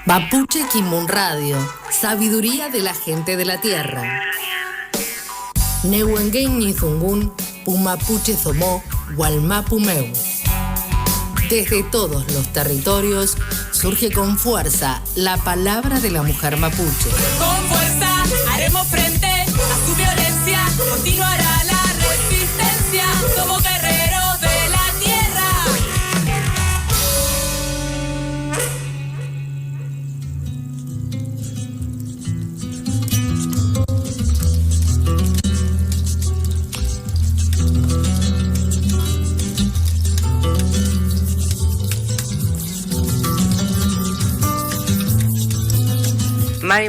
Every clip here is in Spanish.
Mapuche Kimun Radio, sabiduría de la gente de la tierra. Neuengen Nizungun, Pumapuche Zomó, Gualmapumeu. Desde todos los territorios surge con fuerza la palabra de la mujer mapuche. Con fuerza haremos frente a su violencia, continuará la resistencia, somos guerreros de la tierra.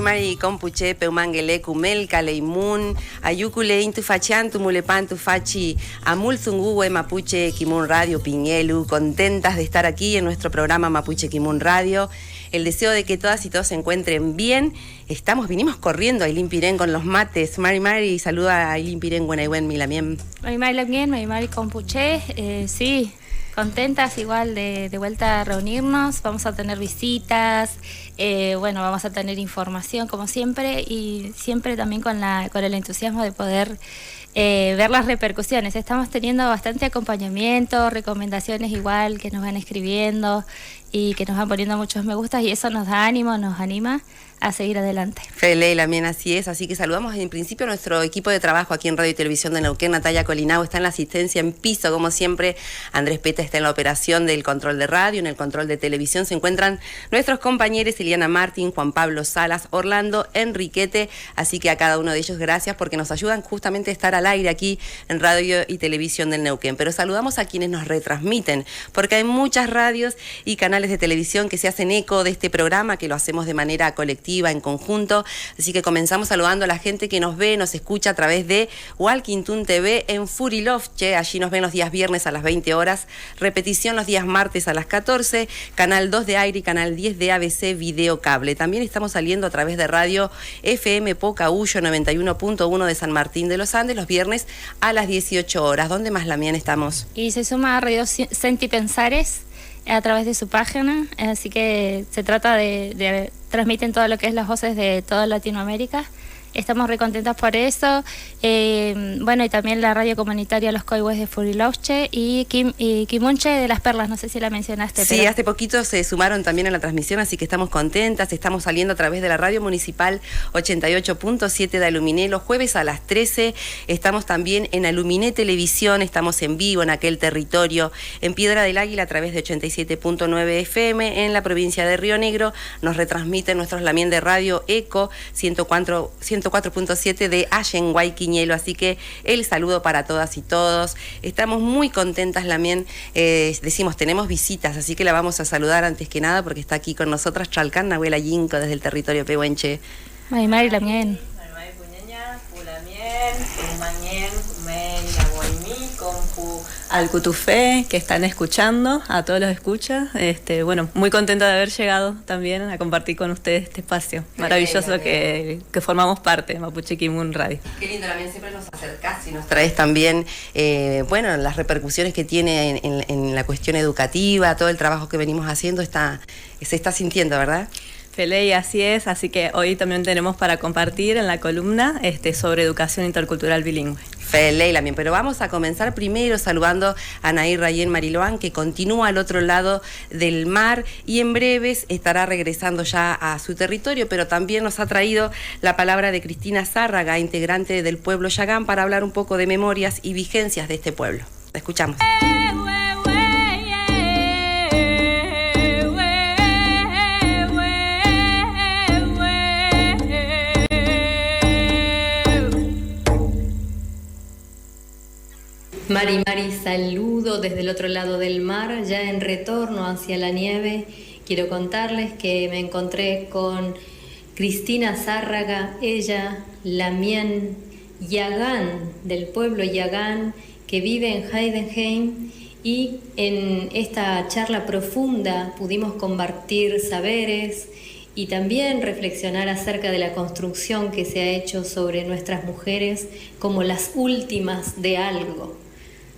Mari compuche peumangele kumel kaleimun ayukule intu fachan tumulepan tu fachi amulzungue Mapuche Kimun Radio Piñelu, contentas de estar aquí en nuestro programa Mapuche Kimun Radio. El deseo de que todas y todos se encuentren bien. Vinimos corriendo a Ailín Pirén con los mates. Mari, saluda a Ailín Pirén, Guanaigüen, Milamien. Mari compuche, sí. Contentas igual de vuelta a reunirnos, vamos a tener visitas, vamos a tener información como siempre y siempre también con el entusiasmo de poder ver las repercusiones. Estamos teniendo bastante acompañamiento, recomendaciones igual que nos van escribiendo y que nos van poniendo muchos me gustas y eso nos da ánimo, nos anima a seguir adelante. Fele, también así es, así que saludamos en principio a nuestro equipo de trabajo aquí en Radio y Televisión de Neuquén. Natalia Colinao está en la asistencia en piso, como siempre. Andrés Peta está en la operación del control de radio, en el control de televisión. Se encuentran nuestros compañeros Eliana Martín, Juan Pablo Salas, Orlando Enriquete, así que a cada uno de ellos gracias porque nos ayudan justamente a estar al aire aquí en Radio y Televisión del Neuquén. Pero saludamos a quienes nos retransmiten, porque hay muchas radios y canales de televisión que se hacen eco de este programa, que lo hacemos de manera colectiva, en conjunto, así que comenzamos saludando a la gente que nos ve, nos escucha a través de Walkington TV en Furilovche, allí nos ven los días viernes a las 20 horas, repetición los días martes a las 14, canal 2 de aire y canal 10 de ABC Video Cable. También estamos saliendo a través de radio FM Pocahuyo 91.1 de San Martín de los Andes los viernes a las 18 horas. ¿Dónde más, Lamián, estamos? Y se suma a Radio Senti Pensares a través de su página, así que se trata de transmiten todo lo que es las voces de toda Latinoamérica. Estamos recontentas por eso. Y también la radio comunitaria Los Coihues de Furilovche y Kimunche de Las Perlas, no sé si la mencionaste. Sí, hace poquito se sumaron también a la transmisión, así que estamos contentas. Estamos saliendo a través de la radio municipal 88.7 de Aluminé los jueves a las 13. Estamos también en Aluminé Televisión, estamos en vivo en aquel territorio, en Piedra del Águila a través de 87.9 FM. En la provincia de Río Negro nos retransmiten nuestros Lamien de Radio Eco 104.7 de Allenguay Quiñelo, así que el saludo para todas y todos. Estamos muy contentas, Lamien, decimos, tenemos visitas, así que la vamos a saludar antes que nada porque está aquí con nosotras Chalcán Nahuela Yinco desde el territorio pehuenche. Mari Lamien. Al Cutufé, que están escuchando, a todos los escuchas. Muy contenta de haber llegado también a compartir con ustedes este espacio maravilloso que formamos parte de Mapuche Kimun Radio. Qué lindo, también siempre nos acercás y nos traes también, las repercusiones que tiene en la cuestión educativa, todo el trabajo que venimos haciendo se está sintiendo, ¿verdad? Fele, así es, así que hoy también tenemos para compartir en la columna sobre educación intercultural bilingüe. Fele, también, pero vamos a comenzar primero saludando a Nair Rayén Mariloán, que continúa al otro lado del mar y en breves estará regresando ya a su territorio, pero también nos ha traído la palabra de Cristina Zárraga, integrante del pueblo Yagán, para hablar un poco de memorias y vigencias de este pueblo. La escuchamos. Mari, saludo desde el otro lado del mar, ya en retorno hacia la nieve. Quiero contarles que me encontré con Cristina Zárraga, ella, Lamien Yagán, del pueblo Yagán, que vive en Heidenheim, y en esta charla profunda pudimos compartir saberes y también reflexionar acerca de la construcción que se ha hecho sobre nuestras mujeres como las últimas de algo.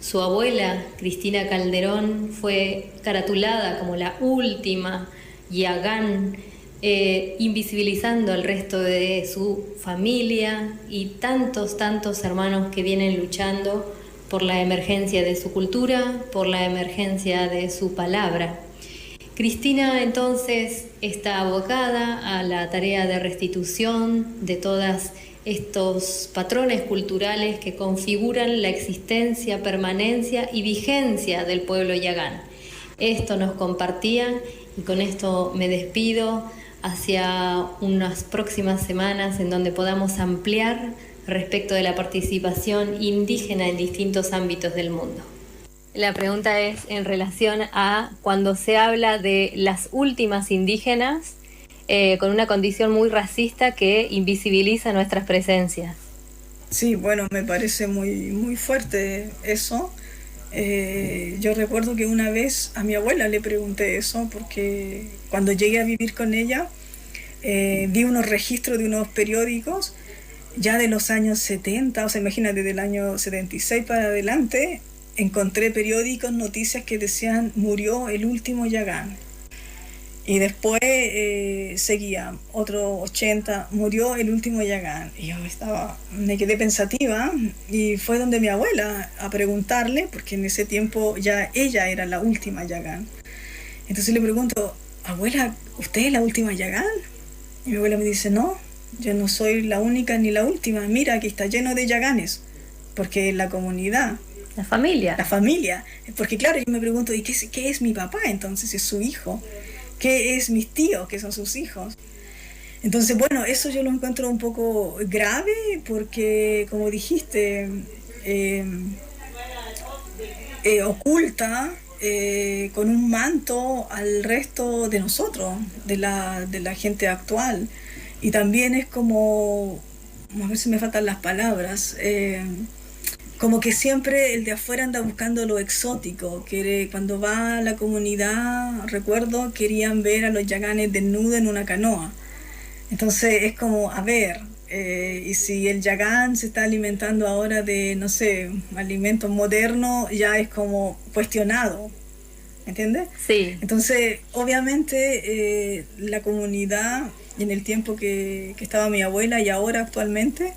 Su abuela, Cristina Calderón, fue caratulada como la última Yagán invisibilizando al resto de su familia y tantos hermanos que vienen luchando por la emergencia de su cultura, por la emergencia de su palabra. Cristina entonces está abocada a la tarea de restitución de todos estos patrones culturales que configuran la existencia, permanencia y vigencia del pueblo yagán. Esto nos compartía y con esto me despido hacia unas próximas semanas en donde podamos ampliar respecto de la participación indígena en distintos ámbitos del mundo. La pregunta es en relación a cuando se habla de las últimas indígenas con una condición muy racista que invisibiliza nuestras presencias. Sí, bueno, me parece muy fuerte eso. Yo recuerdo que una vez a mi abuela le pregunté eso porque cuando llegué a vivir con ella vi unos registros de unos periódicos ya de los años 70, o sea, imagínate, del año 76 para adelante, encontré periódicos, noticias que decían murió el último yagán. Y después seguía otro 80, murió el último yagán. Y yo me quedé pensativa y fue donde mi abuela a preguntarle, porque en ese tiempo ya ella era la última yagán. Entonces le pregunto, abuela, ¿usted es la última yagán? Y mi abuela me dice, no, yo no soy la única ni la última. Mira, aquí está lleno de yaganes, porque la comunidad... La familia. La familia. Porque claro, yo me pregunto, ¿y qué es mi papá entonces? ¿Es su hijo? ¿Qué es mis tíos, que son sus hijos? Entonces, bueno, eso yo lo encuentro un poco grave porque, como dijiste, oculta con un manto al resto de nosotros, de la gente actual. Y también es como, a ver si me faltan las palabras, como que siempre el de afuera anda buscando lo exótico. Cuando va a la comunidad, recuerdo, querían ver a los yaganes desnudos en una canoa. Entonces es como, a ver, y si el yagán se está alimentando ahora de, no sé, alimentos modernos, ya es como cuestionado, ¿entiendes? Sí. Entonces, obviamente, la comunidad, en el tiempo que estaba mi abuela y ahora actualmente,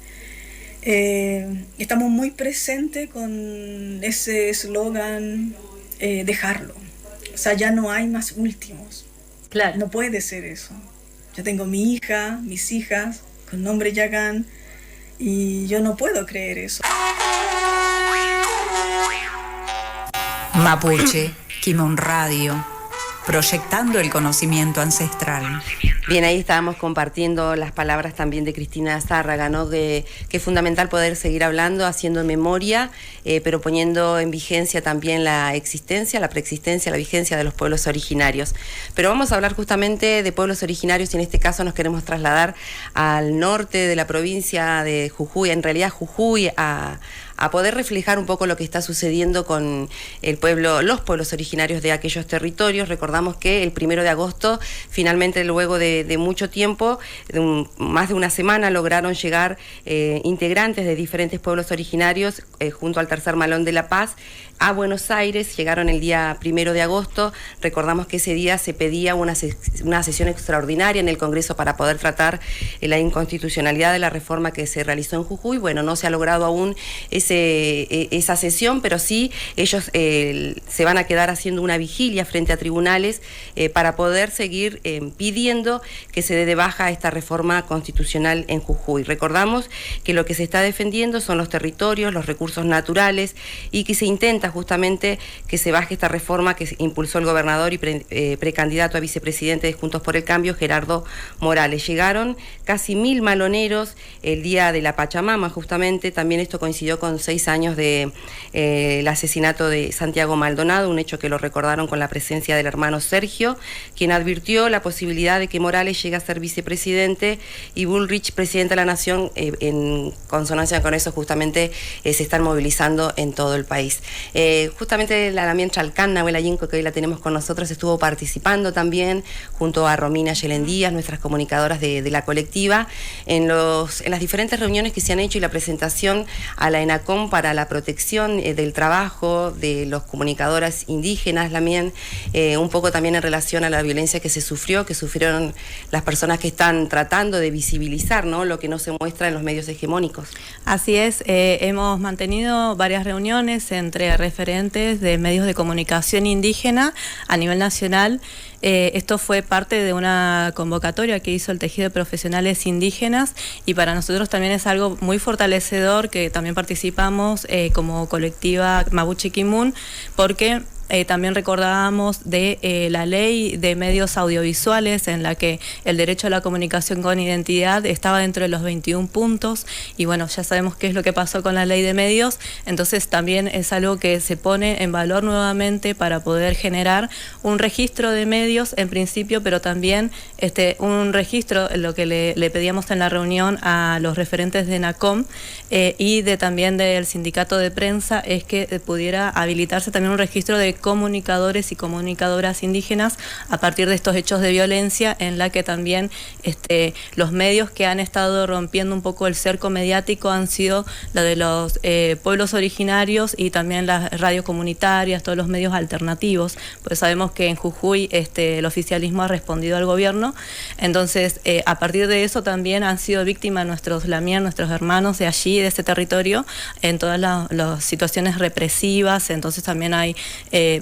estamos muy presentes con ese eslogan, dejarlo. O sea, ya no hay más últimos. Claro. No puede ser eso. Yo tengo mi hija, mis hijas, con nombre yagán, y yo no puedo creer eso. Mapuche, Kimon Radio, proyectando el conocimiento ancestral. Bien, ahí estábamos compartiendo las palabras también de Cristina Zárraga, ¿no? Que es fundamental poder seguir hablando, haciendo memoria, pero poniendo en vigencia también la existencia, la preexistencia, la vigencia de los pueblos originarios. Pero vamos a hablar justamente de pueblos originarios y en este caso nos queremos trasladar al norte de la provincia de Jujuy, en realidad Jujuy, a poder reflejar un poco lo que está sucediendo con el pueblo, los pueblos originarios de aquellos territorios. Recordamos que el 1 de agosto, finalmente luego de mucho tiempo, más de una semana, lograron llegar integrantes de diferentes pueblos originarios junto al Tercer Malón de la Paz a Buenos Aires. Llegaron el día 1 de agosto. Recordamos que ese día se pedía una sesión extraordinaria en el Congreso para poder tratar la inconstitucionalidad de la reforma que se realizó en Jujuy. Bueno, no se ha logrado aún esa sesión, pero sí ellos se van a quedar haciendo una vigilia frente a tribunales para poder seguir pidiendo que se dé de baja esta reforma constitucional en Jujuy. Recordamos que lo que se está defendiendo son los territorios, los recursos naturales y que se intenta justamente que se baje esta reforma que impulsó el gobernador y precandidato a vicepresidente de Juntos por el Cambio, Gerardo Morales. Llegaron casi 1000 maloneros el día de la Pachamama, justamente. También esto coincidió con 6 años de el asesinato de Santiago Maldonado, un hecho que lo recordaron con la presencia del hermano Sergio, quien advirtió la posibilidad de que Morales llegue a ser vicepresidente y Bullrich presidente de la Nación. En consonancia con eso justamente se están movilizando en todo el país. Justamente la Damián Chalcán, Nahuela Yinco, que hoy la tenemos con nosotros, estuvo participando también junto a Romina Yelendías, nuestras comunicadoras de la colectiva, en las diferentes reuniones que se han hecho y la presentación a la ENACOM para la protección del trabajo de los comunicadoras indígenas, también un poco también en relación a la violencia que sufrieron las personas que están tratando de visibilizar, ¿no?, lo que no se muestra en los medios hegemónicos. Así es, hemos mantenido varias reuniones entre referentes de medios de comunicación indígena a nivel nacional. Esto fue parte de una convocatoria que hizo el Tejido de Profesionales Indígenas y para nosotros también es algo muy fortalecedor que también participamos como colectiva Mapuche Kimun, porque también recordábamos de la ley de medios audiovisuales en la que el derecho a la comunicación con identidad estaba dentro de los 21 puntos y bueno, ya sabemos qué es lo que pasó con la ley de medios, entonces también es algo que se pone en valor nuevamente para poder generar un registro de medios en principio, pero también un registro, lo que le pedíamos en la reunión a los referentes de ENACOM y también del sindicato de prensa es que pudiera habilitarse también un registro de comunicadores y comunicadoras indígenas a partir de estos hechos de violencia en la que también los medios que han estado rompiendo un poco el cerco mediático han sido la de los pueblos originarios y también las radios comunitarias, todos los medios alternativos, pues sabemos que en Jujuy el oficialismo ha respondido al gobierno, entonces a partir de eso también han sido víctimas nuestros lamien, nuestros hermanos de allí, de ese territorio, en todas las situaciones represivas, entonces también hay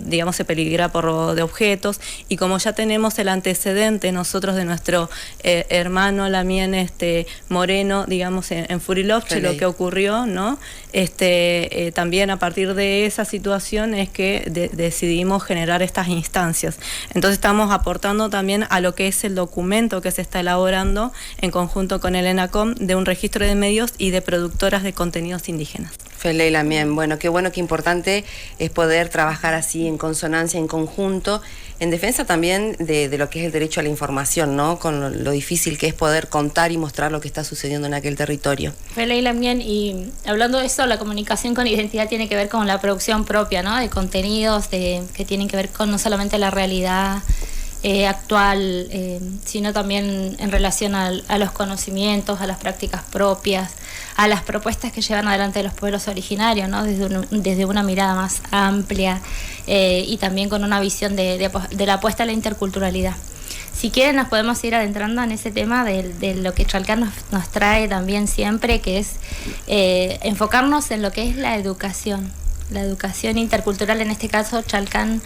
digamos, se peligra por robo de objetos y como ya tenemos el antecedente nosotros de nuestro hermano Lamien Moreno, digamos, en Furilovche, lo que ocurrió, ¿no? También a partir de esa situación es que decidimos generar estas instancias. Entonces estamos aportando también a lo que es el documento que se está elaborando en conjunto con el ENACOM de un registro de medios y de productoras de contenidos indígenas. Fele Lamien, bueno, qué importante es poder trabajar así en consonancia, en conjunto, en defensa también de lo que es el derecho a la información, ¿no? Con lo difícil que es poder contar y mostrar lo que está sucediendo en aquel territorio. Fele Lamien, y hablando de eso, la comunicación con identidad tiene que ver con la producción propia, ¿no? De contenidos que tienen que ver con no solamente la realidad actual, sino también en relación a los conocimientos, a las prácticas propias, a las propuestas que llevan adelante los pueblos originarios, ¿no? Desde una mirada más amplia y también con una visión de la apuesta a la interculturalidad. Si quieren nos podemos ir adentrando en ese tema de lo que Chalcán nos trae también siempre, que es enfocarnos en lo que es la educación intercultural. En este caso, Chalcán,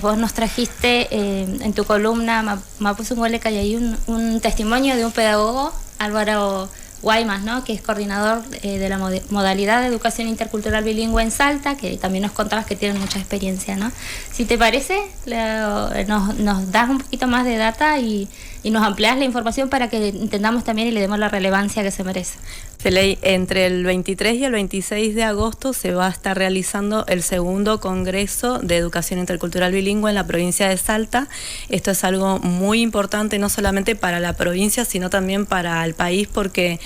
vos nos trajiste en tu columna Mapuzunghuele Cayayí un testimonio de un pedagogo, Álvaro Guaymas, ¿no?, que es coordinador de la modalidad de educación intercultural bilingüe en Salta, que también nos contabas que tienen mucha experiencia, ¿no? Si te parece, nos das un poquito más de data y nos amplias la información para que entendamos también y le demos la relevancia que se merece. Feley, entre el 23 y el 26 de agosto se va a estar realizando el segundo Congreso de Educación Intercultural Bilingüe en la provincia de Salta. Esto es algo muy importante, no solamente para la provincia, sino también para el país, porque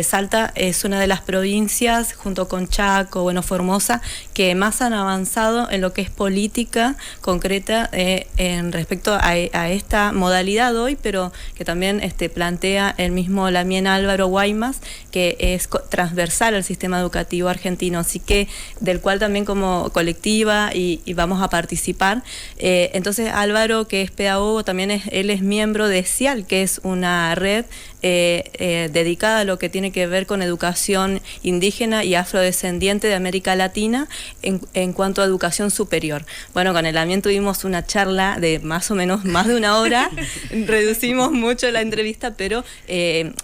Salta es una de las provincias, junto con Chaco, Formosa, que más han avanzado en lo que es política concreta en respecto a esta modalidad hoy, pero que también plantea el mismo Lamien Álvaro Guaymas, que es transversal al sistema educativo argentino, así que del cual también como colectiva y vamos a participar. Entonces Álvaro, que es pedagogo, también él es miembro de CIAL, que es una red dedicada a lo que tiene que ver con educación indígena y afrodescendiente de América Latina en cuanto a educación superior. Bueno, con el Lamien tuvimos una charla de más o menos más de una hora, reducimos mucho la entrevista, pero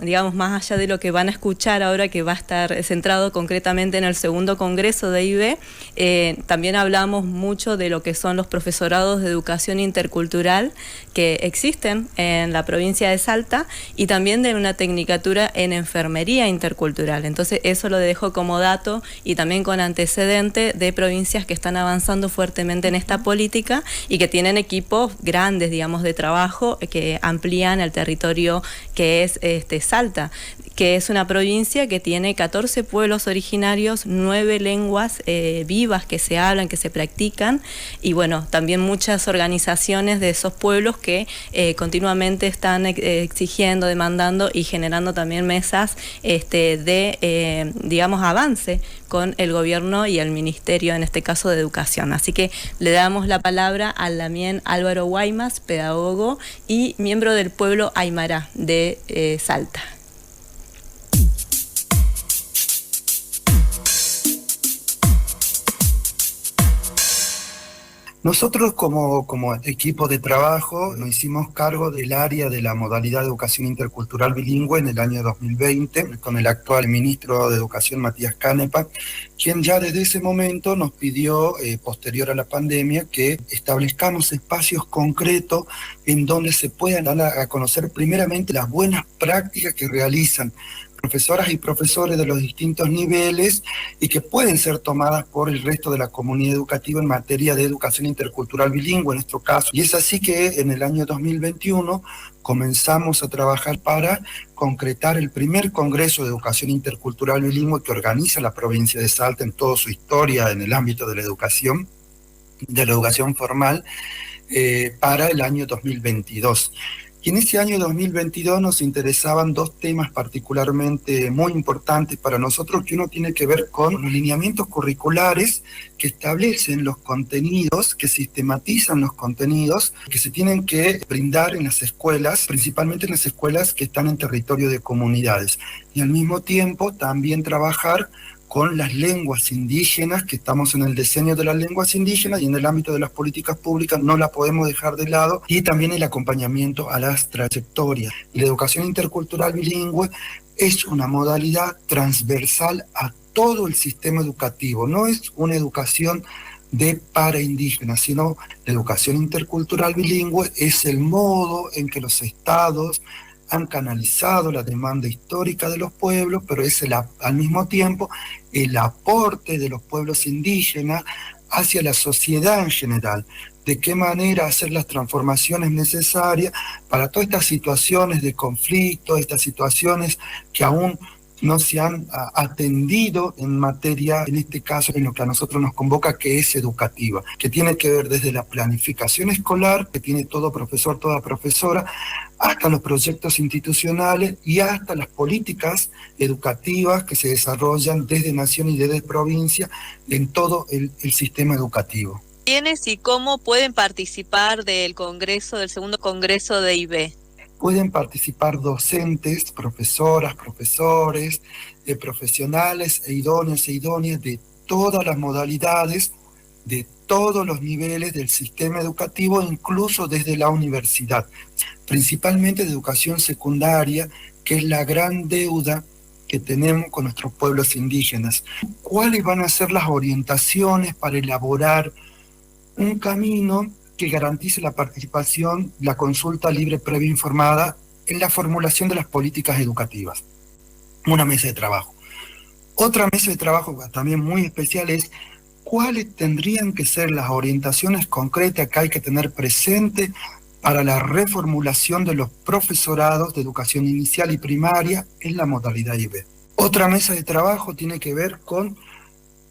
digamos, más allá de lo que van a escuchar ahora, que va a estar centrado concretamente en el segundo congreso de IB, también hablamos mucho de lo que son los profesorados de educación intercultural que existen en la provincia de Salta y también de una tecnicatura en enfermería intercultural. Entonces eso lo dejo como dato y también con antecedente de provincias que están avanzando fuertemente en esta política y que tienen equipos grandes, digamos, de trabajo que amplían el territorio que es Salta, que es una provincia provincia que tiene 14 pueblos originarios, 9 lenguas vivas que se hablan, que se practican, y bueno, también muchas organizaciones de esos pueblos que continuamente están exigiendo, demandando y generando también mesas de, digamos, avance con el gobierno y el ministerio, en este caso de Educación. Así que le damos la palabra a Damián Álvaro Guaymas, pedagogo y miembro del pueblo Aymara de Salta. Nosotros como equipo de trabajo nos hicimos cargo del área de la modalidad de educación intercultural bilingüe en el año 2020 con el actual ministro de Educación Matías Canepa, quien ya desde ese momento nos pidió, posterior a la pandemia, que establezcamos espacios concretos en donde se puedan dar a conocer primeramente las buenas prácticas que realizan profesoras y profesores de los distintos niveles y que pueden ser tomadas por el resto de la comunidad educativa en materia de educación intercultural bilingüe, en nuestro caso. Y es así que en el año 2021 comenzamos a trabajar para concretar el primer Congreso de Educación Intercultural Bilingüe que organiza la provincia de Salta en toda su historia en el ámbito de la educación formal, para el año 2022. Y en ese año 2022 nos interesaban dos temas particularmente muy importantes para nosotros, que uno tiene que ver con los lineamientos curriculares que establecen los contenidos, que sistematizan los contenidos que se tienen que brindar en las escuelas, principalmente en las escuelas que están en territorio de comunidades. Y al mismo tiempo también trabajar con las lenguas indígenas, que estamos en el diseño de las lenguas indígenas y en el ámbito de las políticas públicas no la podemos dejar de lado, y también el acompañamiento a las trayectorias. La educación intercultural bilingüe es una modalidad transversal a todo el sistema educativo, no es una educación para indígenas, sino la educación intercultural bilingüe es el modo en que los estados han canalizado la demanda histórica de los pueblos, pero es al mismo tiempo el aporte de los pueblos indígenas hacia la sociedad en general. De qué manera hacer las transformaciones necesarias para todas estas situaciones de conflicto, estas situaciones que aún no se han atendido en materia, en este caso, en lo que a nosotros nos convoca, que es educativa, que tiene que ver desde la planificación escolar, que tiene todo profesor, toda profesora, hasta los proyectos institucionales y hasta las políticas educativas que se desarrollan desde nación y desde provincia en todo el sistema educativo. ¿Quiénes y cómo pueden participar del segundo congreso de IB? Pueden participar docentes, profesoras, profesores, profesionales e idóneos e idóneas de todas las modalidades, de todos los niveles del sistema educativo, incluso desde la universidad, principalmente de educación secundaria, que es la gran deuda que tenemos con nuestros pueblos indígenas. ¿Cuáles van a ser las orientaciones para elaborar un camino que garantice la participación, la consulta libre, previa e informada en la formulación de las políticas educativas? Una mesa de trabajo. Otra mesa de trabajo también muy especial es cuáles tendrían que ser las orientaciones concretas que hay que tener presente para la reformulación de los profesorados de educación inicial y primaria en la modalidad IB. Otra mesa de trabajo tiene que ver con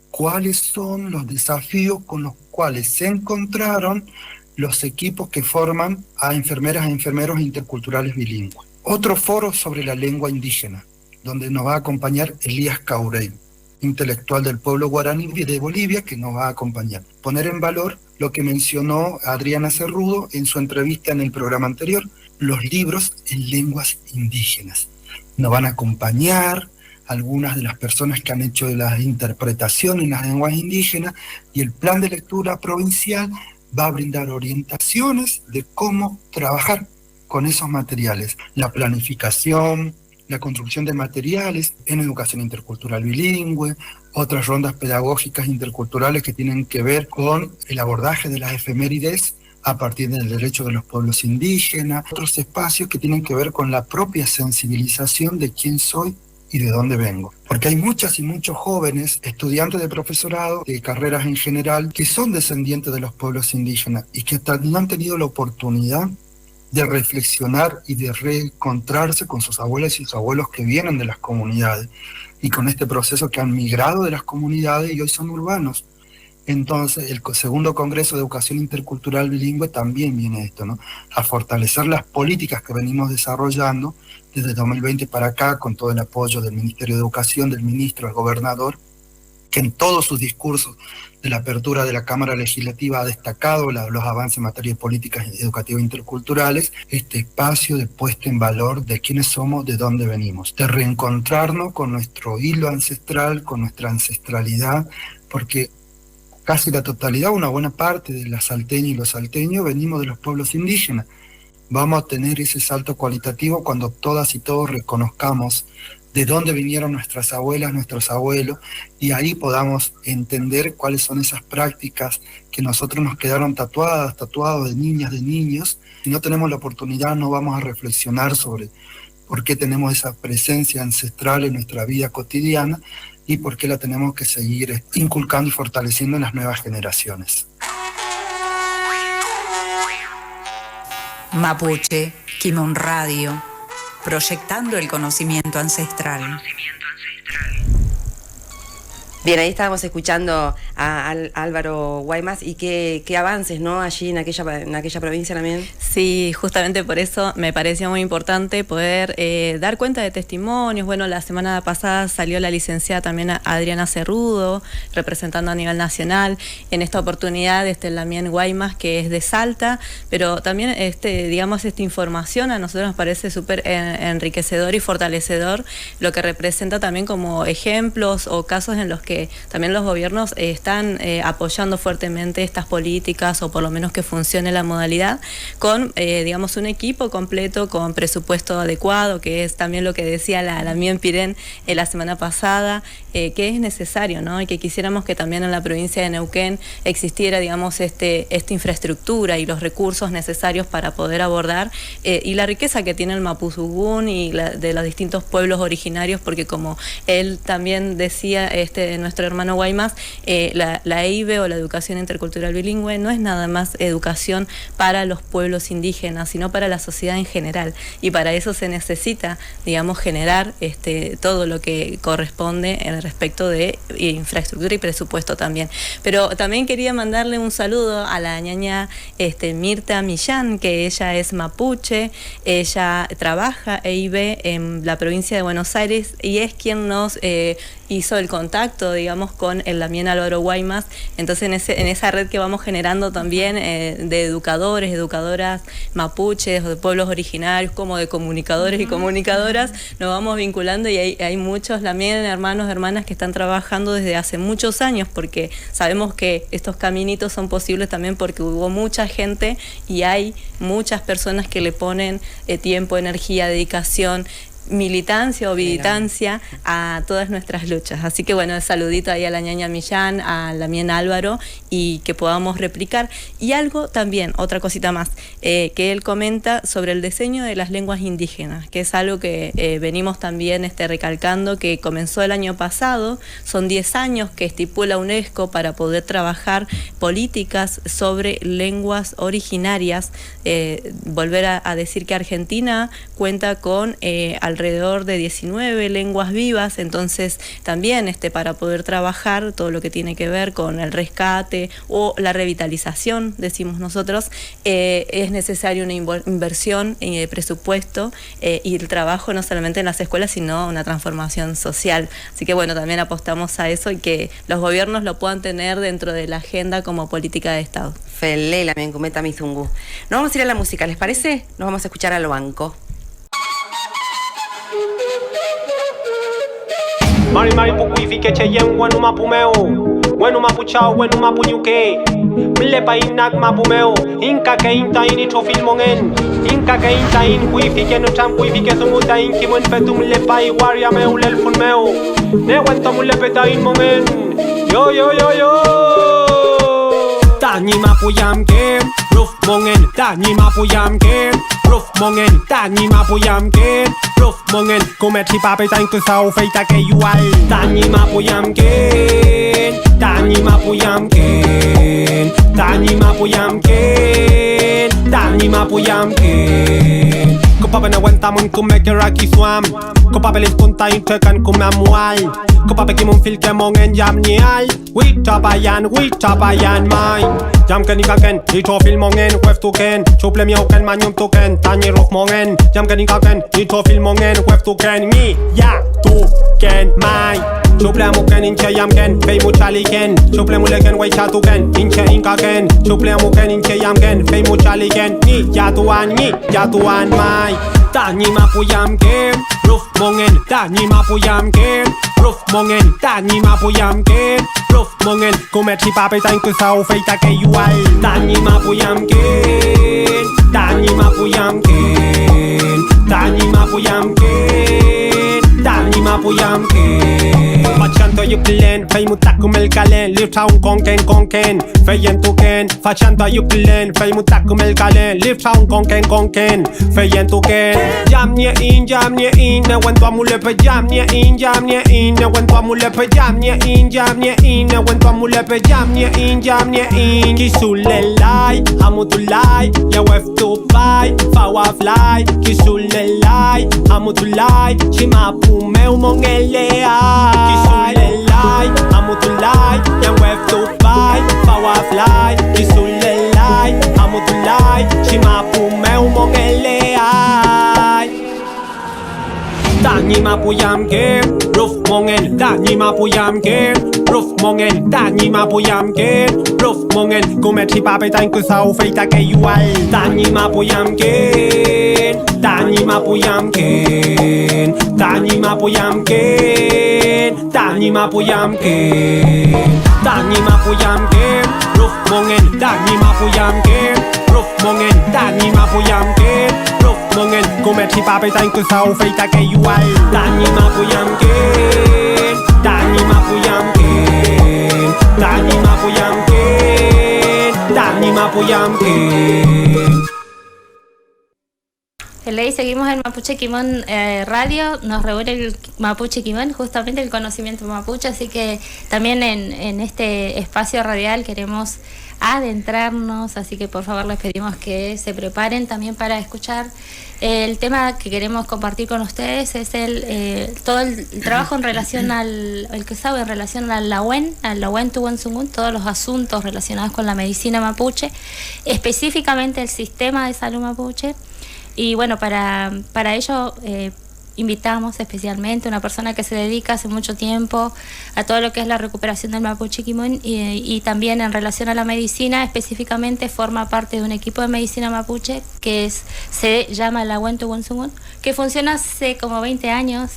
cuáles son los desafíos con los cuales se encontraron los equipos que forman a enfermeras e enfermeros interculturales bilingües. Otro foro sobre la lengua indígena, donde nos va a acompañar Elías Caurey, intelectual del pueblo guaraní de Bolivia, que nos va a acompañar. Poner en valor lo que mencionó Adriana Cerrudo en su entrevista en el programa anterior, los libros en lenguas indígenas. Nos van a acompañar algunas de las personas que han hecho las interpretaciones en las lenguas indígenas, y el plan de lectura provincial va a brindar orientaciones de cómo trabajar con esos materiales. La planificación, la construcción de materiales en educación intercultural bilingüe, otras rondas pedagógicas interculturales que tienen que ver con el abordaje de las efemérides a partir del derecho de los pueblos indígenas, otros espacios que tienen que ver con la propia sensibilización de quién soy y de dónde vengo. Porque hay muchas y muchos jóvenes, estudiantes de profesorado, de carreras en general, que son descendientes de los pueblos indígenas y que no han tenido la oportunidad de reflexionar y de reencontrarse con sus abuelas y sus abuelos que vienen de las comunidades y con este proceso que han migrado de las comunidades y hoy son urbanos. Entonces, el segundo Congreso de Educación Intercultural Bilingüe también viene esto, ¿no? A fortalecer las políticas que venimos desarrollando desde 2020 para acá, con todo el apoyo del Ministerio de Educación, del ministro, del gobernador, que en todos sus discursos de la apertura de la Cámara Legislativa ha destacado los avances en materia de políticas educativas interculturales, este espacio de puesta en valor de quiénes somos, de dónde venimos, de reencontrarnos con nuestro hilo ancestral, con nuestra ancestralidad, porque casi la totalidad, una buena parte de las salteñas y los salteños venimos de los pueblos indígenas. Vamos a tener ese salto cualitativo cuando todas y todos reconozcamos de dónde vinieron nuestras abuelas, nuestros abuelos, y ahí podamos entender cuáles son esas prácticas que nosotros nos quedaron tatuados de niñas, de niños. Si no tenemos la oportunidad, no vamos a reflexionar sobre por qué tenemos esa presencia ancestral en nuestra vida cotidiana y por qué la tenemos que seguir inculcando y fortaleciendo en las nuevas generaciones. Mapuche, Kimon Radio, proyectando el conocimiento ancestral. Bien, ahí estábamos escuchando a Álvaro Guaymas y qué avances, ¿no? Allí en aquella provincia también. Sí, justamente por eso me parecía muy importante poder dar cuenta de testimonios. Bueno, la semana pasada salió la licenciada también Adriana Cerrudo, representando a nivel nacional. En esta oportunidad Lamien Guaymas, que es de Salta, pero también digamos, esta información a nosotros nos parece súper enriquecedor y fortalecedor, lo que representa también como ejemplos o casos en los que también los gobiernos están apoyando fuertemente estas políticas, o por lo menos que funcione la modalidad, con digamos, un equipo completo, con presupuesto adecuado, que es también lo que decía la Mien Pirén la semana pasada, que es necesario, ¿no? Y que quisiéramos que también en la provincia de Neuquén existiera, digamos, esta infraestructura y los recursos necesarios para poder abordar y la riqueza que tiene el Mapuzugún y de los distintos pueblos originarios, porque como él también decía, nuestro hermano Guaymas, la EIB o la educación intercultural bilingüe no es nada más educación para los pueblos indígenas, sino para la sociedad en general, y para eso se necesita, digamos, generar todo lo que corresponde en respecto de infraestructura y presupuesto también. Pero también quería mandarle un saludo a la ñaña Mirta Millán, que ella es mapuche, ella trabaja EIB en la provincia de Buenos Aires y es quien nos hizo el contacto, digamos, con el Lamien Álvaro Guaymas. Entonces en esa red que vamos generando también de educadores, educadoras mapuches o de pueblos originarios, como de comunicadores y comunicadoras, nos vamos vinculando, y hay muchos Lamien, hermanos, hermanas que están trabajando desde hace muchos años, porque sabemos que estos caminitos son posibles también porque hubo mucha gente y hay muchas personas que le ponen tiempo, energía, dedicación, militancia o militancia a todas nuestras luchas. Así que bueno, saludito ahí a la ñaña Millán, a Lamien Álvaro, y que podamos replicar. Y algo también, otra cosita más, que él comenta sobre el diseño de las lenguas indígenas, que es algo que venimos también recalcando, que comenzó el año pasado. Son 10 años que estipula UNESCO para poder trabajar políticas sobre lenguas originarias. Volver a decir que Argentina cuenta con alrededor de 19 lenguas vivas, entonces también para poder trabajar todo lo que tiene que ver con el rescate o la revitalización, decimos nosotros, es necesario una inversión de presupuesto y el trabajo no solamente en las escuelas, sino una transformación social. Así que bueno, también apostamos a eso y que los gobiernos lo puedan tener dentro de la agenda como política de Estado. Fele, la Mencumeta Mizungu. Nos vamos a ir a la música, ¿les parece? Nos vamos a escuchar a Lo Banco. Mari mari pukui ke cheyen wenu mapumeo wenu mapuchao wenu mapunyuke mille painak mapumeo inka ke inta ini trofilmongen inka ke inta in kuifi ke no tam kuifi ke sumuta in kimon fetum le pai waria meu lel funmeo ne wento mulle peta in mongen yo yo yo yo tani mapuyam ke ruf mongen tani mapuyam ke ruf mongen tani mapuyam ke ruf mongen kumet hipape tain ku sau feita ke yual tani mapuyam ke tani mapuyam ke tani mapuyam ke Dani mapuyamkin Kupabe na wenta mun kumeke raki swam Kupabe lis kunta intekan kumamual Kupabe kimun filke mongen jam nial Witabayan mai Jam ken ikaken, ito fil mongen Kwef tuken, chuple miauken manyum tuken Tani rof mongen Jam ken ikaken, ito fil mongen Kwef tuken, mi ya tuken mai Chuple amuken, inche yamken Fei muchaliken, chuple muleken Wei chatuken, inche inkaken Chuple amuken, inche yamken Fei muchaliken, mi ya tuan mai Dani mapuyamken Ruf mongen, Dani mapuyamken Ruf mongen, Dani mapuyamken Ruf mongen, kumeti pape tain kusau feita ke yual Dani mapuyamken Dani mapuyamken Dani mapuyamken Dani mapuyamken Facciando yuklen, fei mutakum el kalen Live town konken Fei en tuken, facciando yuklen Fei mutakum el kalen Live town konken Fei en tuken Jam nie in, ne wento amulepe Jam nie in, ne wento amulepe Jam nie in, ne wento amulepe Jam nie in Kisulelai, hamutulai Ya wef tu pai, fawa fly Kisulelai, hamutulai Chimapu meu mongelea Kisulelai, hamutulai Ya wef tu pai, fawa fly Kisulelai, hamutulai Chimapu meu mongelea Dani mapuyamke Ruf mongen, Dani mapuyamke Ruf mongen, Dani mapuyamke Ruf mongen, kumeti pape tain kusau feita ke yual Dani mapuyamke Dani mapuyamke Dani mapuyamke Dani mapuyamke Dani mapuyamke Ruf mongen, Dani mapuyamke Ruf mongen, Dani mapuyamke Ruf mongen, kumeti pape tain kusau feita ke yual Dani mapuyamke Dani mapuyamke Dani mapuyamke Dani mapuyamke Ley, seguimos en Mapuche Quimón Radio, nos reúne el Mapuche Quimón, justamente el conocimiento mapuche, así que también en este espacio radial queremos adentrarnos, así que por favor les pedimos que se preparen también para escuchar. El tema que queremos compartir con ustedes es todo el trabajo en relación el que sabe en relación al Lawen Tuwansungun, todos los asuntos relacionados con la medicina mapuche, específicamente el sistema de salud mapuche. Y bueno, para ello invitamos especialmente a una persona que se dedica hace mucho tiempo a todo lo que es la recuperación del Mapuche Quimón y también en relación a la medicina, específicamente forma parte de un equipo de medicina mapuche que se llama Lawen Tuwansungun, que funciona hace como 20 años,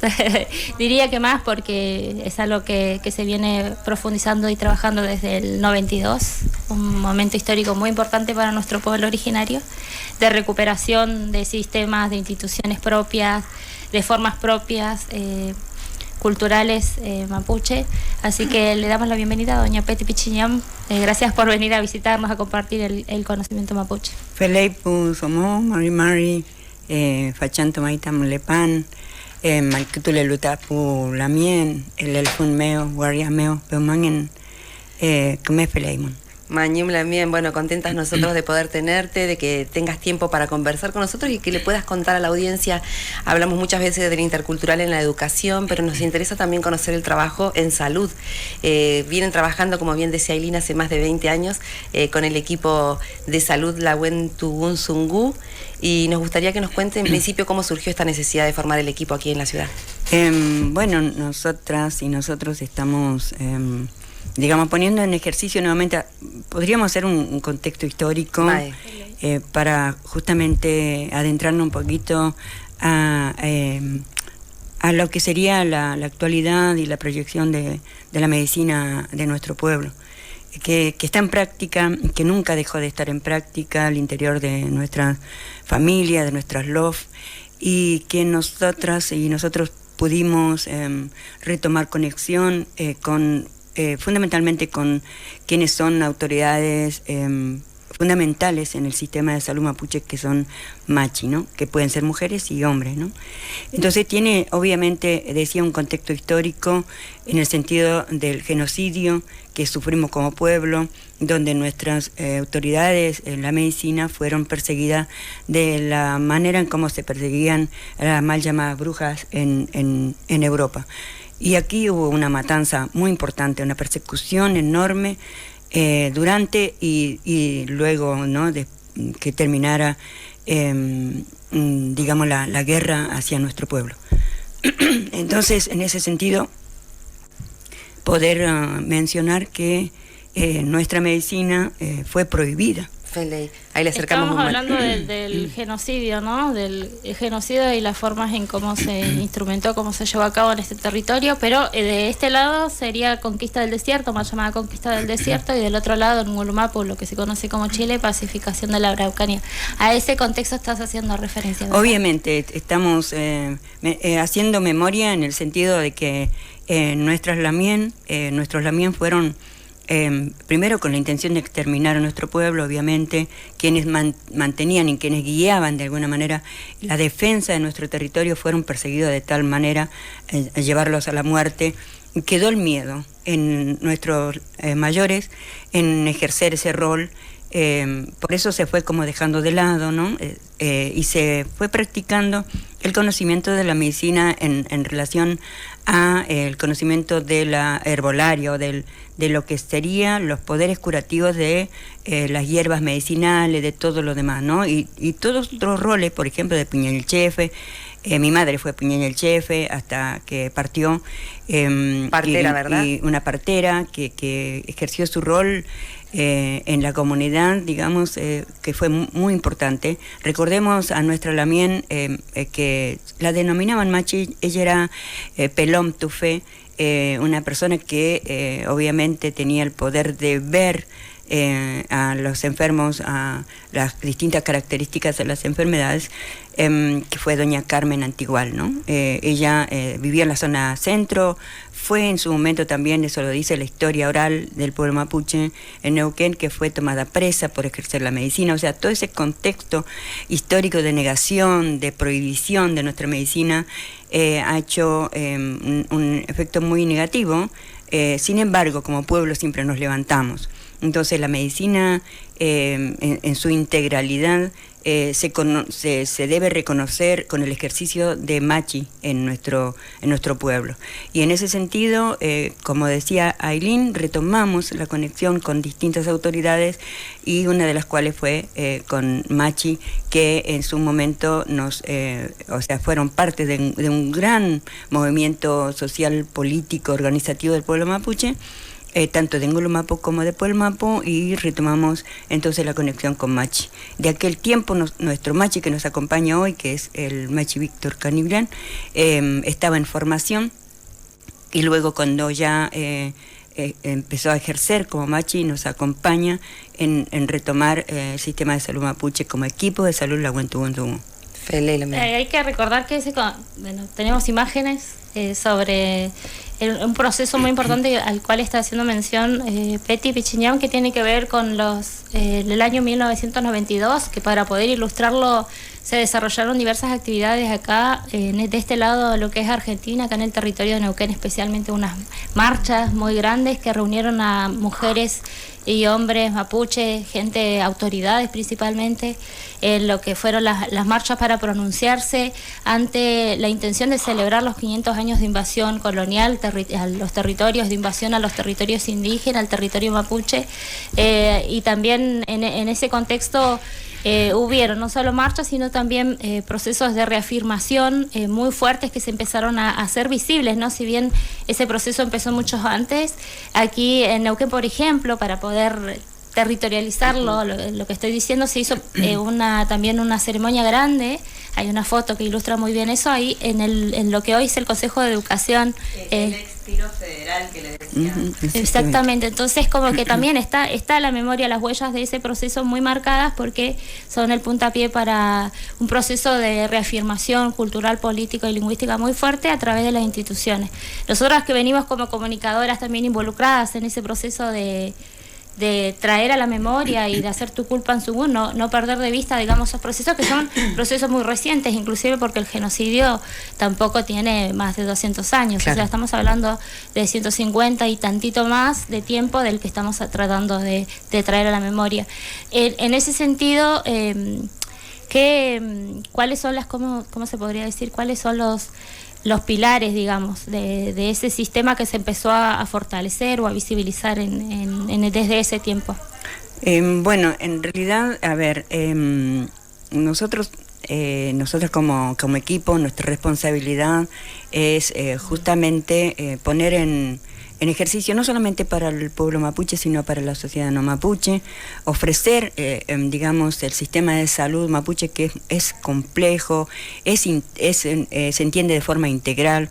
diría que más porque es algo que se viene profundizando y trabajando desde el 92, un momento histórico muy importante para nuestro pueblo originario, de recuperación de sistemas, de instituciones propias, de formas propias, culturales mapuche. Así que le damos la bienvenida a doña Peti Pichiñam. Gracias por venir a visitarnos, a compartir el conocimiento mapuche. Feleipu somos Mari Fachanto Maita Mulepan, Malcutule Lutapu Lamien, el Funmeo, Guariameo, Peumangen, Kme Feleimun. Mañum Lamien, bueno, contentas nosotros de poder tenerte, de que tengas tiempo para conversar con nosotros y que le puedas contar a la audiencia. Hablamos muchas veces del intercultural en la educación, pero nos interesa también conocer el trabajo en salud. Vienen trabajando, como bien decía Ailina, hace más de 20 años con el equipo de salud Lawen Tuwansungun, y nos gustaría que nos cuente en principio cómo surgió esta necesidad de formar el equipo aquí en la ciudad. Bueno, nosotras y nosotros estamos... digamos, poniendo en ejercicio nuevamente, podríamos hacer un contexto histórico para justamente adentrarnos un poquito a lo que sería la actualidad y la proyección de la medicina de nuestro pueblo, que está en práctica, que nunca dejó de estar en práctica al interior de nuestra familia, de nuestras LOF, y que nosotras y nosotros pudimos retomar conexión con fundamentalmente con quienes son autoridades fundamentales en el sistema de salud mapuche, que son machi, ¿no? Que pueden ser mujeres y hombres, ¿no? Entonces tiene, obviamente, decía, un contexto histórico en el sentido del genocidio que sufrimos como pueblo, donde nuestras autoridades en la medicina fueron perseguidas de la manera en cómo se perseguían las mal llamadas brujas en Europa. Y aquí hubo una matanza muy importante, una persecución enorme durante y luego, ¿no?, de que terminara, digamos, la guerra hacia nuestro pueblo. Entonces, en ese sentido, poder mencionar que nuestra medicina fue prohibida. Ahí le acercamos. Estamos hablando del genocidio, ¿no? Del genocidio y las formas en cómo se instrumentó, cómo se llevó a cabo en este territorio, pero de este lado sería conquista del desierto, más llamada conquista del desierto, y del otro lado, en Ngulumapu, lo que se conoce como Chile, pacificación de la Araucanía. A ese contexto estás haciendo referencia, ¿verdad? Obviamente, estamos haciendo memoria en el sentido de que nuestros lamien fueron primero con la intención de exterminar a nuestro pueblo, obviamente, quienes mantenían y quienes guiaban de alguna manera la defensa de nuestro territorio fueron perseguidos de tal manera a llevarlos a la muerte. Quedó el miedo en nuestros mayores en ejercer ese rol, por eso se fue como dejando de lado, ¿no? Y se fue practicando el conocimiento de la medicina en relación a el conocimiento de la herbolaria o de lo que serían los poderes curativos de las hierbas medicinales, de todo lo demás, ¿no? Y todos otros roles, por ejemplo, de Piñañelchefe. Mi madre fue Piñañelchefe hasta que partió. Partera, ¿verdad? Y una partera que ejerció su rol en la comunidad, digamos, que fue muy importante. Recordemos a nuestra lamien, que la denominaban machi. Ella era Pelom Tufé, una persona que obviamente tenía el poder de ver a los enfermos, a las distintas características de las enfermedades, que fue doña Carmen Antigual, ¿no? Ella vivía en la zona centro, fue en su momento también, eso lo dice la historia oral del pueblo mapuche en Neuquén, que fue tomada presa por ejercer la medicina. O sea, todo ese contexto histórico de negación, de prohibición de nuestra medicina ha hecho un efecto muy negativo. Sin embargo, como pueblo siempre nos levantamos. Entonces la medicina en su integralidad se debe reconocer con el ejercicio de machi en nuestro pueblo. Y en ese sentido, como decía Ailín, retomamos la conexión con distintas autoridades, y una de las cuales fue con machi, que en su momento fueron parte de un gran movimiento social, político, organizativo del pueblo mapuche, tanto de Ngulumapu como de Puelmapu, y retomamos entonces la conexión con machi. De aquel tiempo, nuestro machi que nos acompaña hoy, que es el machi Víctor Caniblán, estaba en formación, y luego cuando ya empezó a ejercer como machi, nos acompaña en retomar el sistema de salud mapuche como equipo de salud Lahuentuguntugu. Hay que recordar que tenemos imágenes sobre un proceso muy importante al cual está haciendo mención Peti Pichiñán, que tiene que ver con el año 1992, que para poder ilustrarlo se desarrollaron diversas actividades acá, de este lado, lo que es Argentina, acá en el territorio de Neuquén, especialmente unas marchas muy grandes que reunieron a mujeres y hombres mapuche, autoridades principalmente, en lo que fueron las marchas para pronunciarse ante la intención de celebrar los 500 años de invasión colonial a los territorios, de invasión a los territorios indígenas, al territorio mapuche, y también en ese contexto hubieron no solo marchas, sino también procesos de reafirmación muy fuertes que se empezaron a hacer visibles, ¿no? Si bien ese proceso empezó mucho antes, aquí en Neuquén, por ejemplo, para poder territorializarlo, lo que estoy diciendo, se hizo también una ceremonia grande. Hay una foto que ilustra muy bien eso ahí en lo que hoy es el Consejo de Educación. El ex-tiro federal que le decían. Exactamente, entonces como que también está la memoria, las huellas de ese proceso muy marcadas, porque son el puntapié para un proceso de reafirmación cultural, político y lingüística muy fuerte a través de las instituciones. Nosotras que venimos como comunicadoras también involucradas en ese proceso de traer a la memoria y de hacer tu culpa en su no perder de vista, digamos, esos procesos que son procesos muy recientes, inclusive porque el genocidio tampoco tiene más de 200 años, claro. O sea, estamos hablando de 150 y tantito más de tiempo del que estamos tratando de traer a la memoria. En ese sentido, ¿cuáles son cómo se podría decir, cuáles son los pilares, digamos, de ese sistema que se empezó a fortalecer o a visibilizar desde ese tiempo? Bueno, en realidad, a ver, nosotros como equipo, nuestra responsabilidad es justamente poner en ejercicio, no solamente para el pueblo mapuche, sino para la sociedad no mapuche, ofrecer, digamos, el sistema de salud mapuche, que es complejo, se entiende de forma integral,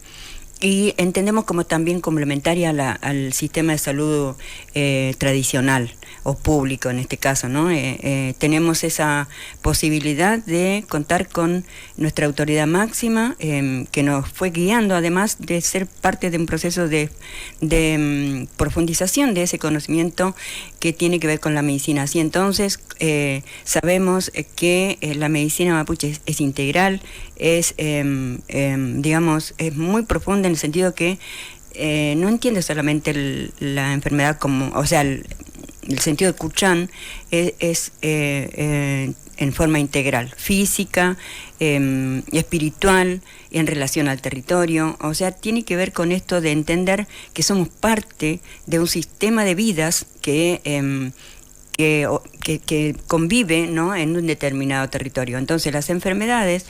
y entendemos como también complementaria al sistema de salud tradicional o público en este caso, ¿no? Tenemos esa posibilidad de contar con nuestra autoridad máxima, que nos fue guiando, además de ser parte de un proceso de profundización de ese conocimiento que tiene que ver con la medicina. Así entonces, sabemos que la medicina mapuche es integral, digamos, es muy profunda en el sentido que no entiende solamente la enfermedad como, o sea, el sentido de Kuchan es en forma integral, física, espiritual, en relación al territorio. O sea, tiene que ver con esto de entender que somos parte de un sistema de vidas que convive, ¿no?, en un determinado territorio. Entonces las enfermedades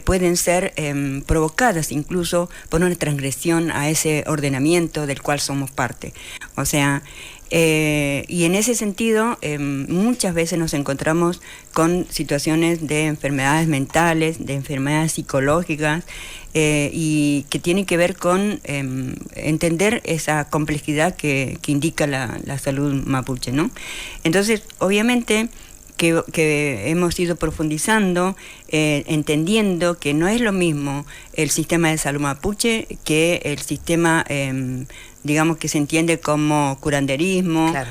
pueden ser provocadas incluso por una transgresión a ese ordenamiento del cual somos parte. O sea, y en ese sentido muchas veces nos encontramos con situaciones de enfermedades mentales, de enfermedades psicológicas, y que tienen que ver con entender esa complejidad que indica la salud mapuche, ¿no? Entonces, obviamente que hemos ido profundizando, entendiendo que no es lo mismo el sistema de salud mapuche que el sistema, digamos, que se entiende como curanderismo, claro,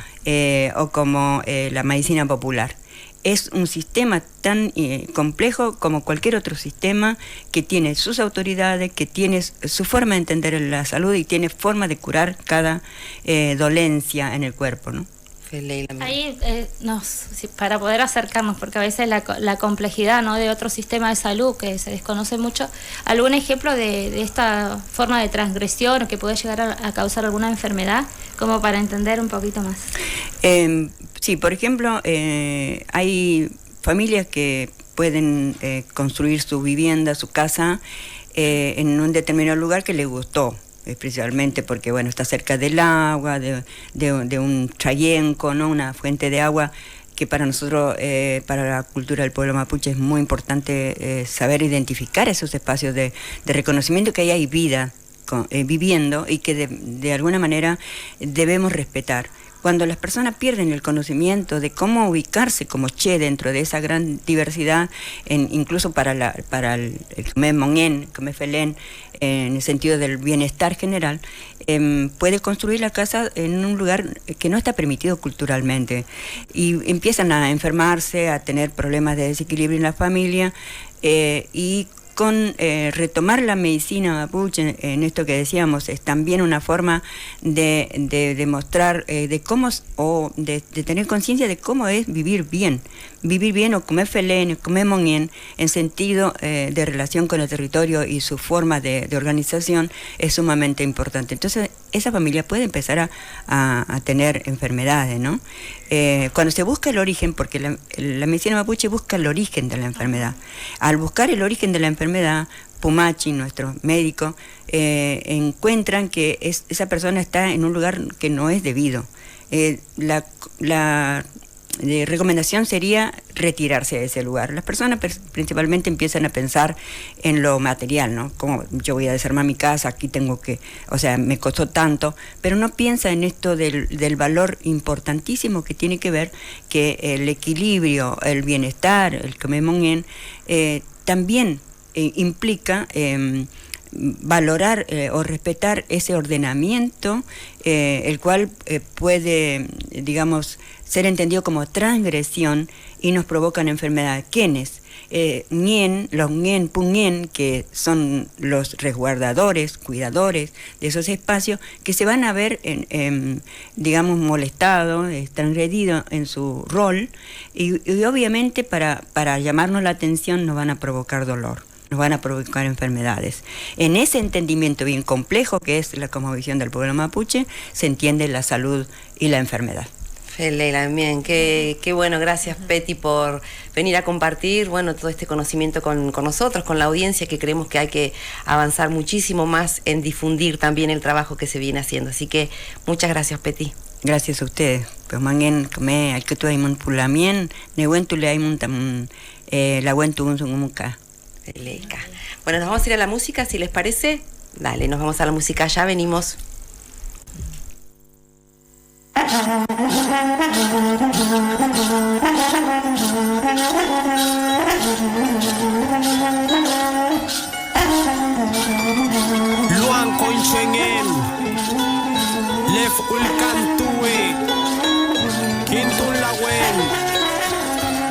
o como la medicina popular. Es un sistema tan complejo como cualquier otro sistema, que tiene sus autoridades, que tiene su forma de entender la salud y tiene forma de curar cada dolencia en el cuerpo, ¿no? Ahí para poder acercarnos, porque a veces la complejidad, ¿no?, de otro sistema de salud que se desconoce mucho, ¿algún ejemplo de esta forma de transgresión o que puede llegar a causar alguna enfermedad, como para entender un poquito más? Sí, por ejemplo, hay familias que pueden construir su vivienda, su casa, en un determinado lugar que les gustó, principalmente porque, bueno, está cerca del agua, de un chayenco, ¿no?, una fuente de agua que para nosotros, para la cultura del pueblo mapuche, es muy importante saber identificar esos espacios de reconocimiento, que ahí hay vida viviendo y que de alguna manera debemos respetar. Cuando las personas pierden el conocimiento de cómo ubicarse como che dentro de esa gran diversidad, incluso para el Khmer Monguén, Khmer Felén, en el sentido del bienestar general, puede construir la casa en un lugar que no está permitido culturalmente, y empiezan a enfermarse, a tener problemas de desequilibrio en la familia, y con retomar la medicina mapuche, en esto que decíamos, es también una forma de demostrar de cómo, o de tener conciencia de cómo es vivir bien o comer felén, comer monien, en sentido de relación con el territorio y su forma de organización, es sumamente importante. Entonces esa familia puede empezar a tener enfermedades, ¿no? Cuando se busca el origen, porque la medicina mapuche busca el origen de la enfermedad. Al buscar el origen de la enfermedad, Pumachi, nuestros médicos, encuentran que esa persona está en un lugar que no es debido. La recomendación sería retirarse de ese lugar. Las personas principalmente empiezan a pensar en lo material, ¿no? Como yo voy a desarmar mi casa, aquí tengo que, o sea, me costó tanto, pero no piensa en esto del valor importantísimo que tiene que ver que el equilibrio, el bienestar, el Khmer Monguén, también implica valorar o respetar ese ordenamiento, el cual puede, digamos, ser entendido como transgresión y nos provocan enfermedades. ¿Quiénes? Los Nguen, Punguen, que son los resguardadores, cuidadores de esos espacios, que se van a ver, digamos, molestados, transgredidos en su rol, y obviamente para llamarnos la atención nos van a provocar dolor, nos van a provocar enfermedades. En ese entendimiento bien complejo que es la cosmovisión del pueblo mapuche, se entiende la salud y la enfermedad. Leila, bien, qué bueno, gracias Peti por venir a compartir, bueno, todo este conocimiento con nosotros, con la audiencia, que creemos que hay que avanzar muchísimo más en difundir también el trabajo que se viene haciendo. Así que muchas gracias, Peti. Gracias a ustedes. Pues manguen, come, al que tú hay un pulamien, nehuentule hay un la huentu un sungumuca. Bueno, nos vamos a ir a la música, si les parece. Dale, nos vamos a la música, ya venimos. Luan Conchengen Lef Ulcantue Quintun Lawen